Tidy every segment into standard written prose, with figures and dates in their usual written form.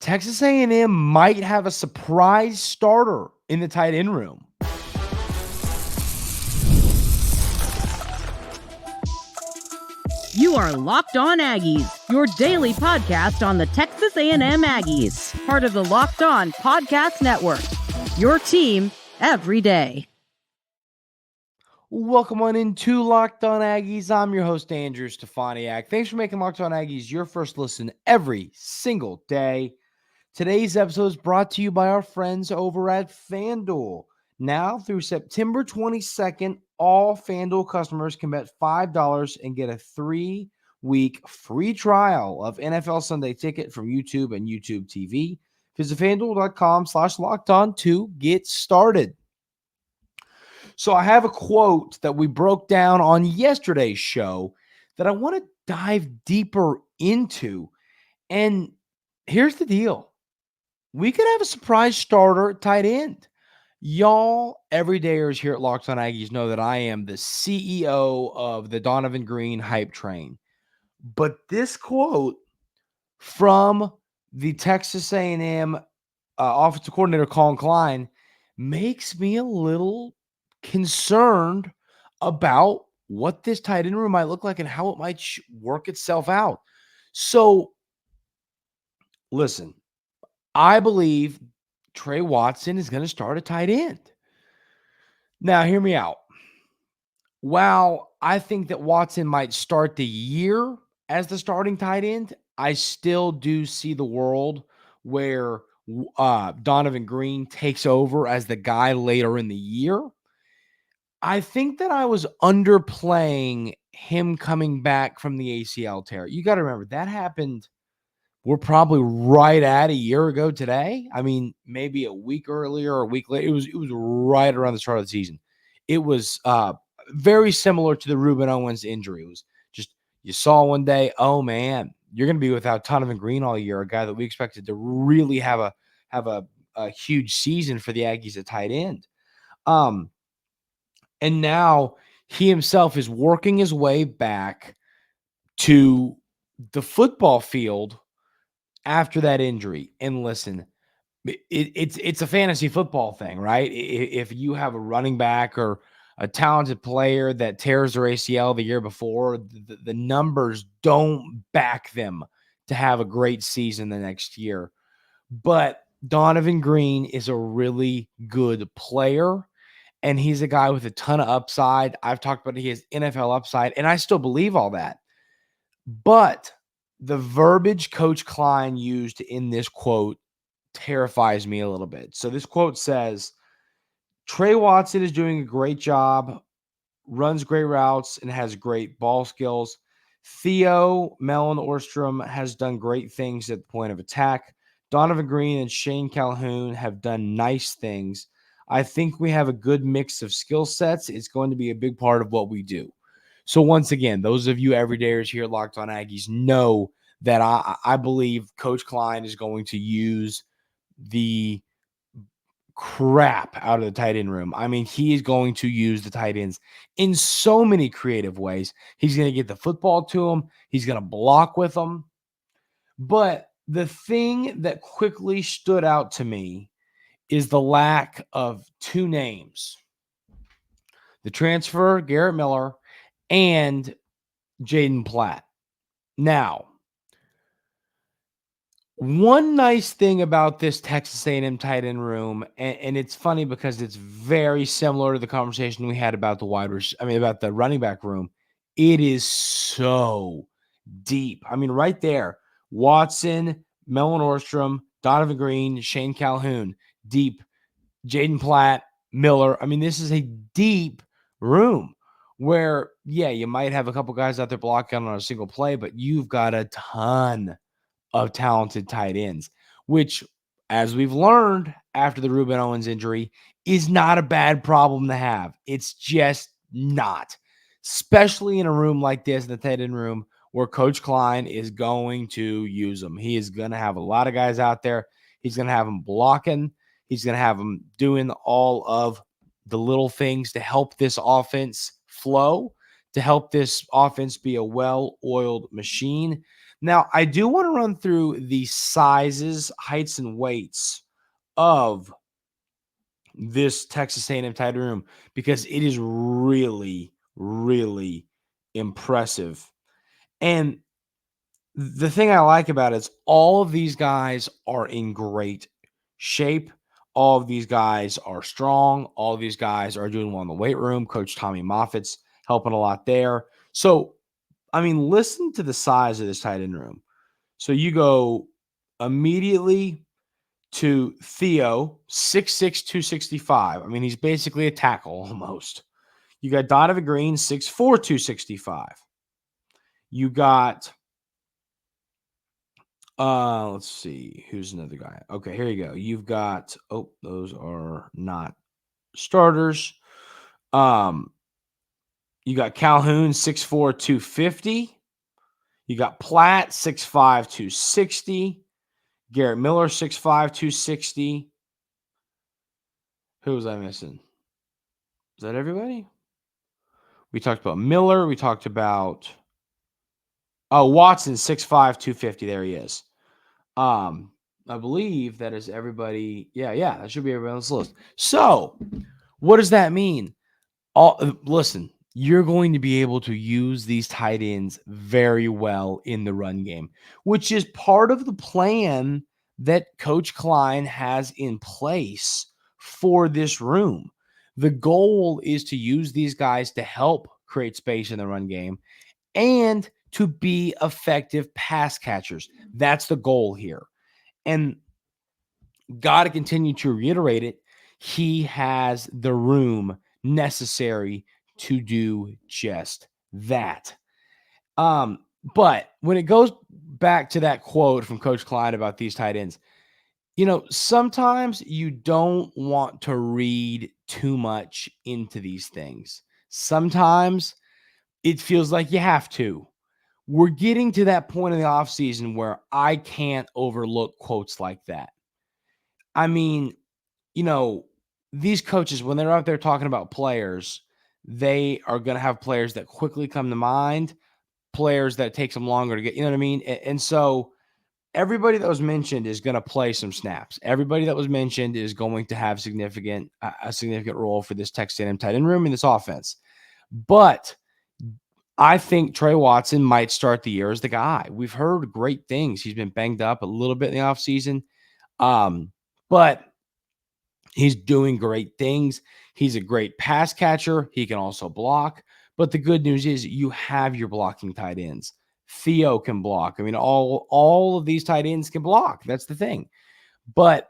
Texas A&M might have a surprise starter in the tight end room. You are Locked On Aggies, your daily podcast on the Texas A&M Aggies, part of the Locked On Podcast Network, your team every day. Welcome on into Locked On Aggies. I'm your host, Andrew Stefaniak. Thanks for making Locked On Aggies your first listen every single day. Today's episode is brought to you by our friends over at FanDuel. Now through September 22nd, all FanDuel customers can bet $5 and get a 3-week free trial of NFL Sunday Ticket from YouTube and YouTube TV. Visit FanDuel.com/lockedon to get started. So I have a quote that we broke down on yesterday's show that I want to dive deeper into. And here's the deal. We could have a surprise starter at tight end. Y'all, everydayers here at Locked On Aggies know that I am the CEO of the Donovan Green hype train. But this quote from the Texas A&M offensive coordinator, Colin Klein, makes me a little concerned about what this tight end room might look like and how it might work itself out. So, listen. I believe Tre Watson is going to start at tight end. Now, hear me out. While I think that Watson might start the year as the starting tight end, I still do see the world where Donovan Green takes over as the guy later in the year. I think that I was underplaying him coming back from the ACL tear. You got to remember, that happened. We're probably right at a year ago today. I mean, maybe a week earlier or a week later. It was right around the start of the season. It was very similar to the Ruben Owens injury. It was just, you saw one day, oh man, you're going to be without Donovan Green all year, a guy that we expected to really have a huge season for the Aggies at tight end. And now he himself is working his way back to the football field after that injury. And listen, it's a fantasy football thing, right? If you have a running back or a talented player that tears their ACL the year before, the numbers don't back them to have a great season the next year. But Donovan Green is a really good player, and he's a guy with a ton of upside. I've talked about his NFL upside, and I still believe all that. But the verbiage Coach Klein used in this quote terrifies me a little bit. So this quote says, Tre Watson is doing a great job, runs great routes, and has great ball skills. Theo Mellon-Orstrom has done great things at the point of attack. Donovan Green and Shane Calhoun have done nice things. I think we have a good mix of skill sets. It's going to be a big part of what we do. So once again, those of you everydayers here at Locked On Aggies know that I believe Coach Klein is going to use the crap out of the tight end room. I mean, he is going to use the tight ends in so many creative ways. He's going to get the football to them. He's going to block with them. But the thing that quickly stood out to me is the lack of two names. The transfer, Garrett Miller, and Jaden Platt. Now, one nice thing about this Texas A&M tight end room, and it's funny because it's very similar to the conversation we had about about the running back room. It is so deep. I mean, right there, Watson, Mellon-Orstrom, Donovan Green, Shane Calhoun, deep. Jaden Platt, Miller. I mean, this is a deep room where, yeah, you might have a couple guys out there blocking on a single play, but you've got a ton of talented tight ends, which, as we've learned after the Ruben Owens injury, is not a bad problem to have. It's just not, especially in a room like this, the tight end room, where Coach Klein is going to use them. He is going to have a lot of guys out there. He's going to have them blocking. He's going to have them doing all of the little things to help this offense flow, to help this offense be a well-oiled machine. Now, I do want to run through the sizes, heights, and weights of this Texas A&M tight end room because it is really, really impressive. And the thing I like about it is all of these guys are in great shape. All of these guys are strong. All of these guys are doing well in the weight room. Coach Tommy Moffitt's helping a lot there. So, I mean, listen to the size of this tight end room. So you go immediately to Theo, 6'6", 265. I mean, he's basically a tackle almost. You got Donovan Green, 6'4", 265. You got, let's see, who's another guy? Okay, here you go. You've got, those are not starters. You got Calhoun, 6'4", 250. You got Platt, 6'5", 260. Garrett Miller, 6'5", 260. Who was I missing? Is that everybody? We talked about Miller. We talked about Watson, 6'5", 250. There he is. I believe that is everybody. Yeah, that should be everybody on this list. So, what does that mean? Listen, you're going to be able to use these tight ends very well in the run game, which is part of the plan that Coach Klein has in place for this room. The goal is to use these guys to help create space in the run game and to be effective pass catchers. That's the goal here. And got to continue to reiterate it. He has the room necessary to do just that. But when it goes back to that quote from Coach Klein about these tight ends, sometimes you don't want to read too much into these things. Sometimes it feels like you have to. We're getting to that point in the offseason where I can't overlook quotes like that. I mean, these coaches, when they're out there talking about players, they are going to have players that quickly come to mind, players that takes them longer to get, you know what I mean? And so everybody that was mentioned is going to play some snaps. Everybody that was mentioned is going to have a significant role for this Texas A&M tight end room in this offense. But I think Tre Watson might start the year as the guy. We've heard great things. He's been banged up a little bit in the offseason. But he's doing great things. He's a great pass catcher. He can also block. But the good news is you have your blocking tight ends. Theo can block. I mean, all of these tight ends can block. That's the thing. But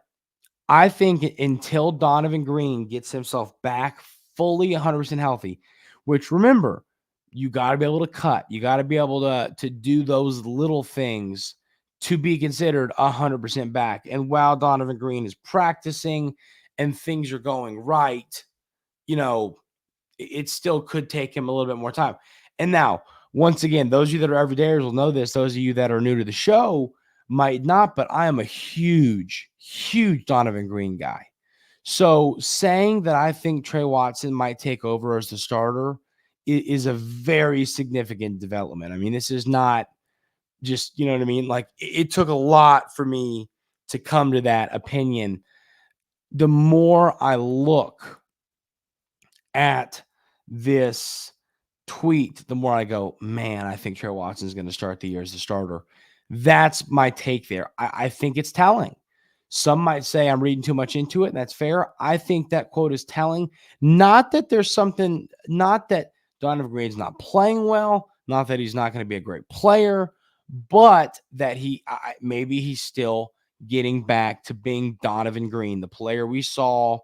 I think until Donovan Green gets himself back fully 100% healthy, which remember, you got to be able to cut. You got to be able to do those little things to be considered 100% back. And while Donovan Green is practicing and things are going right, it still could take him a little bit more time. And now, once again, those of you that are everydayers will know this. Those of you that are new to the show might not, but I am a huge, huge Donovan Green guy. So saying that I think Tre Watson might take over as the starter is a very significant development. I mean, this is not just, you know what I mean? Like, it took a lot for me to come to that opinion. The more I look at this tweet, the more I go, man, I think Tre Watson is going to start the year as the starter. That's my take there. I think it's telling. Some might say I'm reading too much into it, and that's fair. I think that quote is telling. Not that Donovan Green's not playing well, not that he's not going to be a great player, but that maybe he's still getting back to being Donovan Green, the player we saw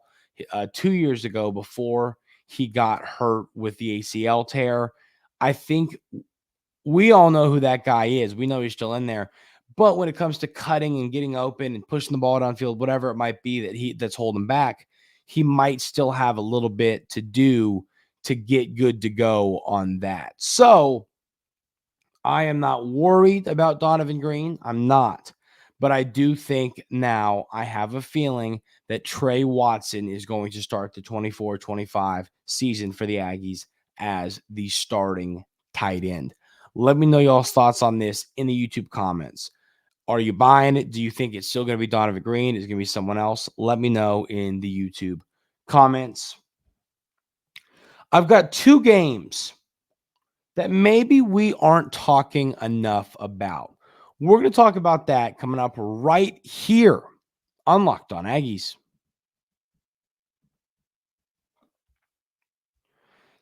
2 years ago before he got hurt with the ACL tear. I think we all know who that guy is. We know he's still in there. But when it comes to cutting and getting open and pushing the ball downfield, whatever it might be that's holding back, he might still have a little bit to do to get good to go on that. So I am not worried about Donovan Green. I'm not. But I do think now I have a feeling that Tre Watson is going to start the 24-25 season for the Aggies as the starting tight end. Let me know y'all's thoughts on this in the YouTube comments. Are you buying it? Do you think it's still going to be Donovan Green? Is it going to be someone else? Let me know in the YouTube comments. I've got two games that maybe we aren't talking enough about. We're going to talk about that coming up right here on Locked On Aggies.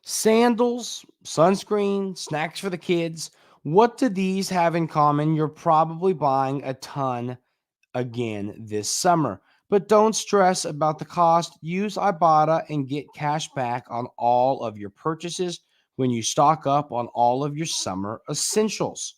Sandals, sunscreen, snacks for the kids. What do these have in common? You're probably buying a ton again this summer. But don't stress about the cost. Use Ibotta and get cash back on all of your purchases when you stock up on all of your summer essentials.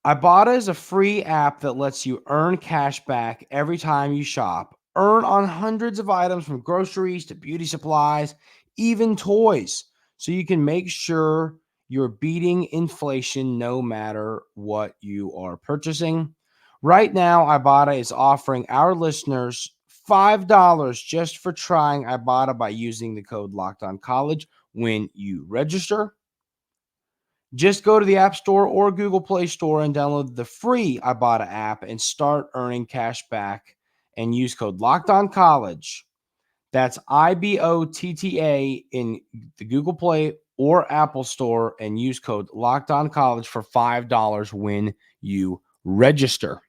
Ibotta is a free app that lets you earn cash back every time you shop. Earn on hundreds of items from groceries to beauty supplies, even toys, so you can make sure you're beating inflation no matter what you are purchasing. Right now, Ibotta is offering our listeners $5 just for trying Ibotta by using the code LOCKEDONCollege when you register. Just go to the App Store or Google Play Store and download the free Ibotta app and start earning cash back and use code LOCKEDONCollege. That's IBOTTA in the Google Play or Apple Store and use code LOCKEDONCollege for $5 when you register.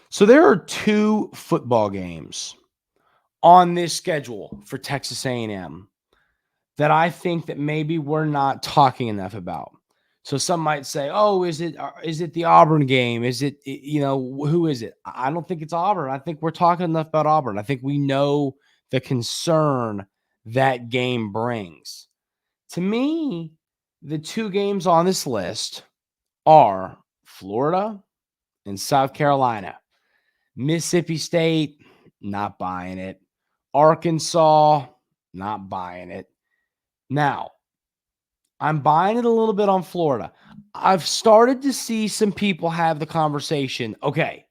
So there are two football games on this schedule for Texas A&M that I think that maybe we're not talking enough about. So some might say, "Oh, is it the Auburn game? Is it who is it?" I don't think it's Auburn. I think we're talking enough about Auburn. I think we know the concern that game brings. To me, the two games on this list are Florida and South Carolina. Mississippi State, not buying it. Arkansas, not buying it. Now, I'm buying it a little bit on Florida. I've started to see some people have the conversation. Okay,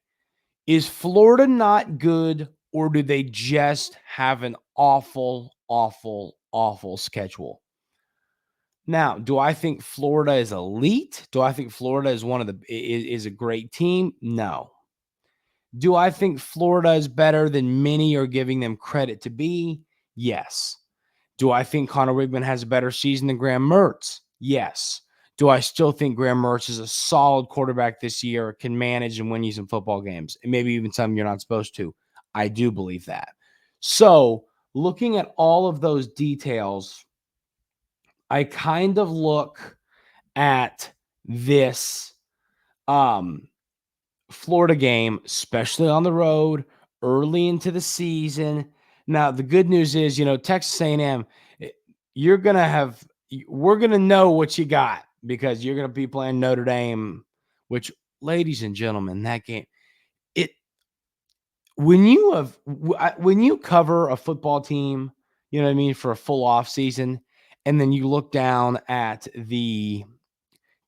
is Florida not good, or do they just have an awful, awful, awful schedule? Now, do I think Florida is elite? Do I think Florida is is a great team? No. Do I think Florida is better than many are giving them credit to be? Yes. Do I think Connor Wigman has a better season than Graham Mertz? Yes. Do I still think Graham Mertz is a solid quarterback this year, can manage and win you some football games, and maybe even some you're not supposed to? I do believe that. So, looking at all of those details, I kind of look at this Florida game, especially on the road, early into the season. Now, the good news is, Texas A&M, we're going to know what you got because you're going to be playing Notre Dame, which, ladies and gentlemen, that game, when you cover a football team, you know what I mean, for a full off season, and then you look down at the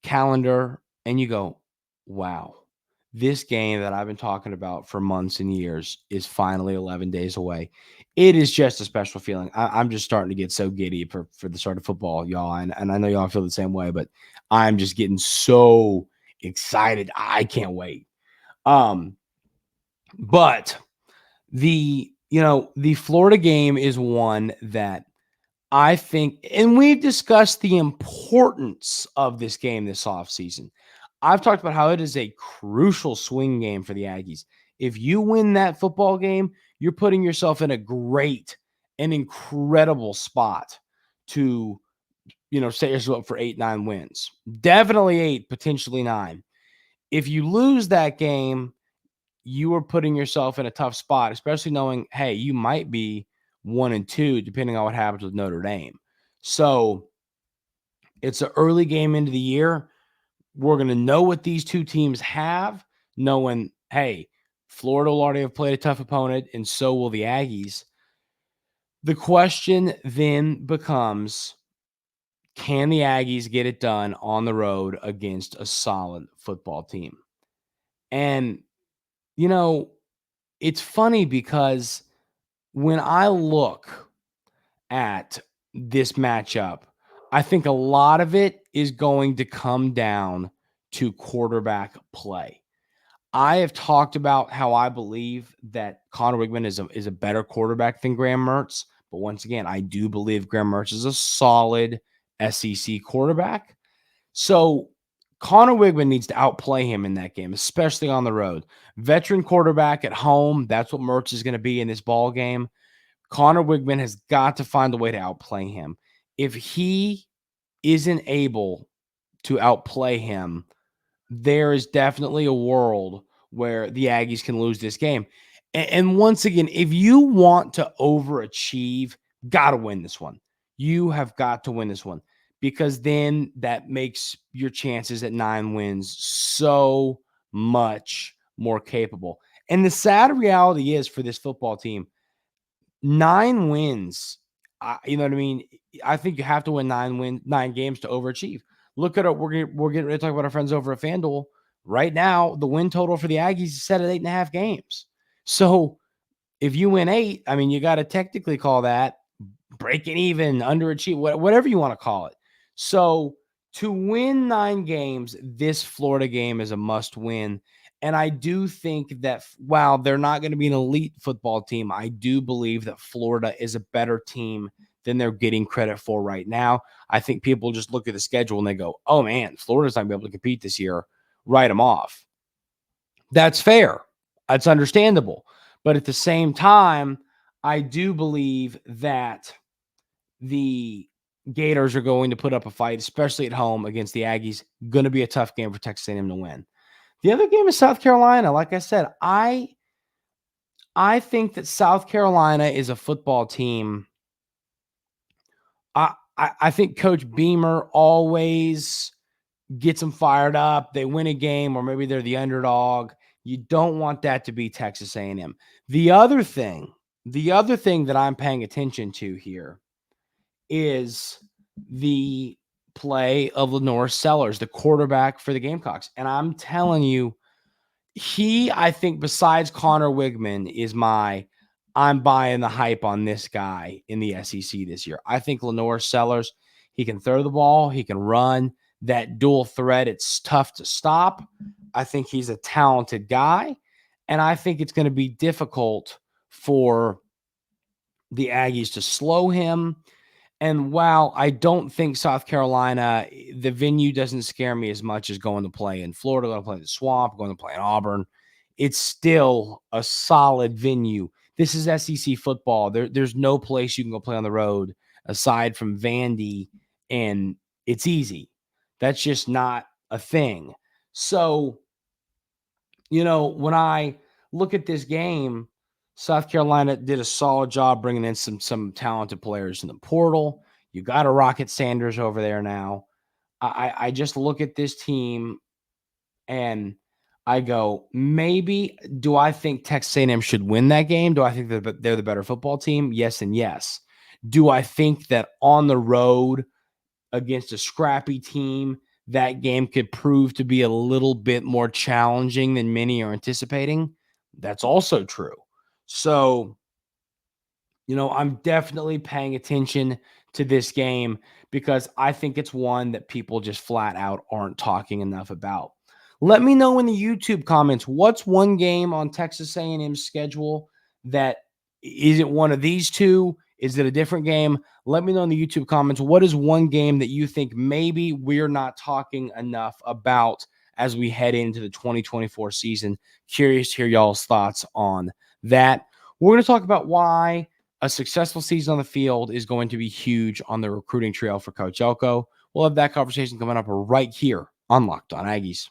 calendar and you go, wow, this game that I've been talking about for months and years is finally 11 days away. It is just a special feeling. I'm just starting to get so giddy for the start of football, y'all. And I know y'all feel the same way, but I'm just getting so excited. I can't wait. But the Florida game is one that I think, and we've discussed the importance of this game this offseason. I've talked about how it is a crucial swing game for the Aggies. If you win that football game, you're putting yourself in a great and incredible spot to, set yourself up for 8-9 wins. Definitely 8, potentially 9. If you lose that game, you are putting yourself in a tough spot, especially knowing, hey, you might be 1-2, depending on what happens with Notre Dame. So it's an early game into the year. We're going to know what these two teams have, knowing, hey, Florida will already have played a tough opponent, and so will the Aggies. The question then becomes, can the Aggies get it done on the road against a solid football team? And, it's funny because when I look at this matchup, I think a lot of it is going to come down to quarterback play. I have talked about how I believe that Connor Wigman is a better quarterback than Graham Mertz. But once again, I do believe Graham Mertz is a solid SEC quarterback. So Connor Wigman needs to outplay him in that game, especially on the road. Veteran quarterback at home, that's what Mertz is going to be in this ball game. Connor Wigman has got to find a way to outplay him. If he isn't able to outplay him, there is definitely a world where the Aggies can lose this game. And once again, if you want to overachieve, got to win this one. You have got to win this one because then that makes your chances at 9 wins so much more capable. And the sad reality is for this football team, 9 wins, you know what I mean? I think you have to win 9 games to overachieve. Look at it. We're getting ready to talk about our friends over at FanDuel. Right now, the win total for the Aggies is set at 8.5 games. So if you win 8, I mean, you got to technically call that breaking even, underachieve, whatever you want to call it. So to win 9 games, this Florida game is a must win. And I do think that while they're not going to be an elite football team, I do believe that Florida is a better team than they're getting credit for right now. I think people just look at the schedule and they go, oh man, Florida's not going to be able to compete this year. Write them off. That's fair. That's understandable. But at the same time, I do believe that the Gators are going to put up a fight, especially at home against the Aggies. Going to be a tough game for Texas A&M to win. The other game is South Carolina. Like I said, I think that South Carolina is a football team. I think Coach Beamer always gets them fired up. They win a game, or maybe they're the underdog. You don't want that to be Texas A&M. The other thing that I'm paying attention to here is the play of Lenore Sellers, the quarterback for the Gamecocks. And I'm telling you, I think besides Connor Wigman I'm buying the hype on this guy in the SEC this year. I think Lenore Sellers, he can throw the ball, he can run. That dual threat, it's tough to stop. I think he's a talented guy, and I think it's going to be difficult for the Aggies to slow him. And while I don't think South Carolina, the venue doesn't scare me as much as going to play in Florida, going to play in the Swamp, going to play in Auburn, it's still a solid venue. This is SEC football. There's no place you can go play on the road aside from Vandy, and it's easy. That's just not a thing. So, when I look at this game, South Carolina did a solid job bringing in some talented players in the portal. You got a Rocket Sanders over there now. I just look at this team and I go, maybe do I think Texas A&M should win that game? Do I think that they're the better football team? Yes and yes. Do I think that on the road against a scrappy team, that game could prove to be a little bit more challenging than many are anticipating? That's also true. So, I'm definitely paying attention to this game because I think it's one that people just flat out aren't talking enough about. Let me know in the YouTube comments, what's one game on Texas A&M's schedule that is it one of these two? Is it a different game? Let me know in the YouTube comments, what is one game that you think maybe we're not talking enough about as we head into the 2024 season? Curious to hear y'all's thoughts on that. We're going to talk about why a successful season on the field is going to be huge on the recruiting trail for Coach Elko. We'll have that conversation coming up right here on Locked On Aggies.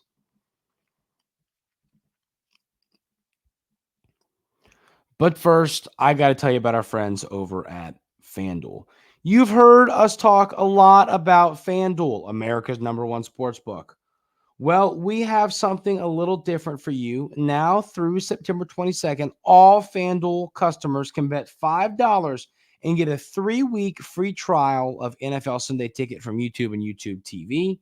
But first, I got to tell you about our friends over at FanDuel. You've heard us talk a lot about FanDuel, America's #1 sportsbook. Well, we have something a little different for you. Now through September 22nd, all FanDuel customers can bet $5 and get a 3-week free trial of NFL Sunday Ticket from YouTube and YouTube TV.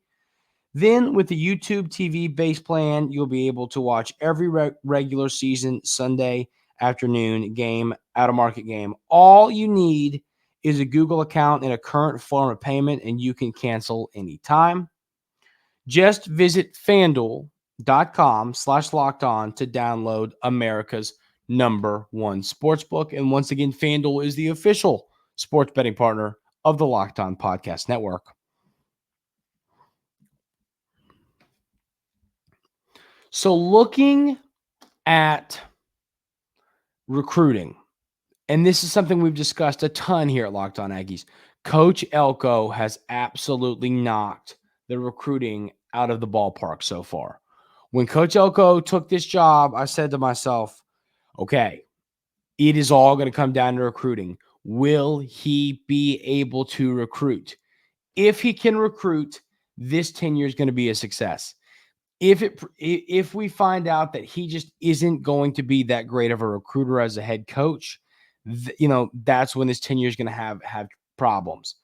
Then with the YouTube TV base plan, you'll be able to watch every regular season Sunday afternoon game, out-of-market game. All you need is a Google account in a current form of payment, and you can cancel anytime. Just visit FanDuel.com/lockedon to download America's #1 sportsbook. And once again, FanDuel is the official sports betting partner of the Locked On Podcast Network. So looking at recruiting, and this is something we've discussed a ton here at Locked On Aggies, Coach Elko has absolutely knocked the recruiting out of the ballpark so far. When Coach Elko took this job, I said to myself, okay, it is all going to come down to recruiting. Will he be able to recruit? If he can recruit, this tenure is going to be a success. If we find out that he just isn't going to be that great of a recruiter as a head coach, that's when this tenure is going to have problems.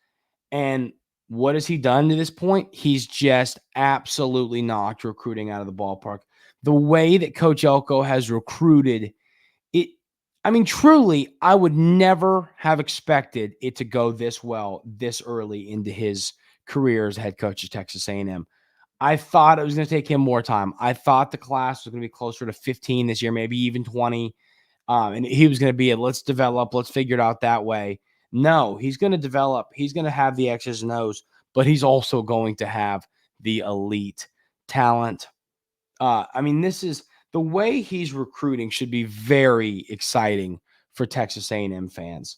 And what has he done to this point? He's just absolutely knocked recruiting out of the ballpark. The way that Coach Elko has recruited it, truly, I would never have expected it to go this well this early into his career as head coach of Texas A&M. I thought it was going to take him more time. I thought the class was going to be closer to 15 this year, maybe even 20. And he was going to be let's develop, let's figure it out that way. No, he's going to develop. He's going to have the X's and O's, but he's also going to have the elite talent. This is the way he's recruiting should be very exciting for Texas A&M fans.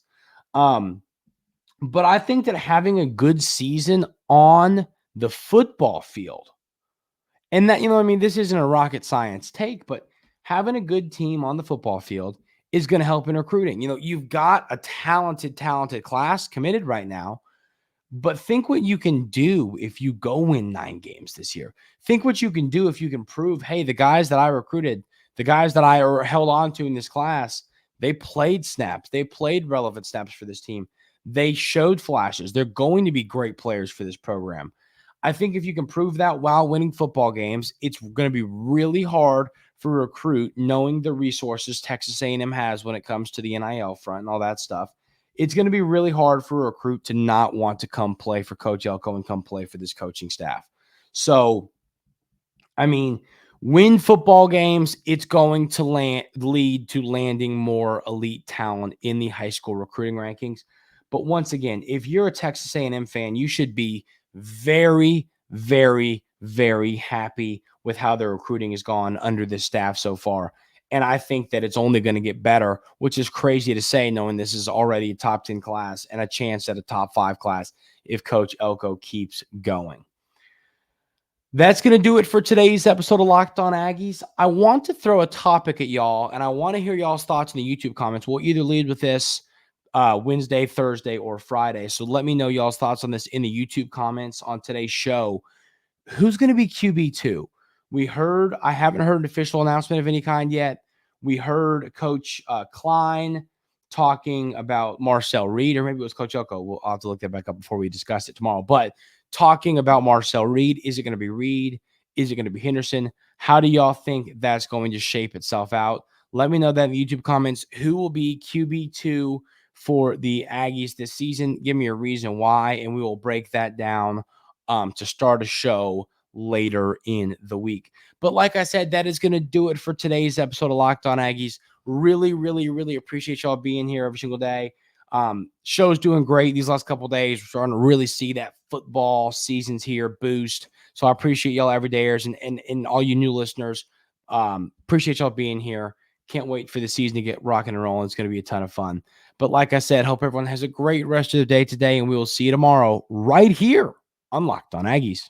But I think that having a good season on the football field, and that, this isn't a rocket science take, but having a good team on the football field is going to help in recruiting. You've got a talented class committed right now, but think what you can do if you go win 9 games this year. Think what you can do if you can prove, hey, the guys that I recruited, the guys that I held on to in this class, they played snaps. They played relevant snaps for this team. They showed flashes. They're going to be great players for this program. I think if you can prove that while winning football games, it's going to be really hard for a recruit, knowing the resources Texas A&M has when it comes to the NIL front and all that stuff. It's going to be really hard for a recruit to not want to come play for Coach Elko and come play for this coaching staff. So, win football games, it's going to lead to landing more elite talent in the high school recruiting rankings. But once again, if you're a Texas A&M fan, you should be very, very, very happy with how their recruiting has gone under this staff so far. And I think that it's only going to get better, which is crazy to say, knowing this is already a top 10 class and a chance at a top 5 class if Coach Elko keeps going. That's going to do it for today's episode of Locked On Aggies. I want to throw a topic at y'all, and I want to hear y'all's thoughts in the YouTube comments. We'll either lead with this Wednesday, Thursday, or Friday. So let me know y'all's thoughts on this in the YouTube comments on today's show. Who's going to be QB2? I haven't heard an official announcement of any kind yet. We heard Coach Klein talking about Marcel Reed, or maybe it was Coach Elko. I'll have to look that back up before we discuss it tomorrow. But talking about Marcel Reed, is it going to be Reed? Is it going to be Henderson? How do y'all think that's going to shape itself out? Let me know that in the YouTube comments. Who will be QB2 for the Aggies this season? Give me a reason why, and we will break that down to start a show later in the week. But like I said, that is going to do it for today's episode of Locked On Aggies. Really, really, really appreciate y'all being here every single day. Show's doing great these last couple of days. We're starting to really see that football seasons here boost. So I appreciate y'all everydayers and all you new listeners. Appreciate y'all being here. Can't wait for the season to get rocking and rolling. It's going to be a ton of fun. But like I said, hope everyone has a great rest of the day today, and we will see you tomorrow right here on Locked On Aggies.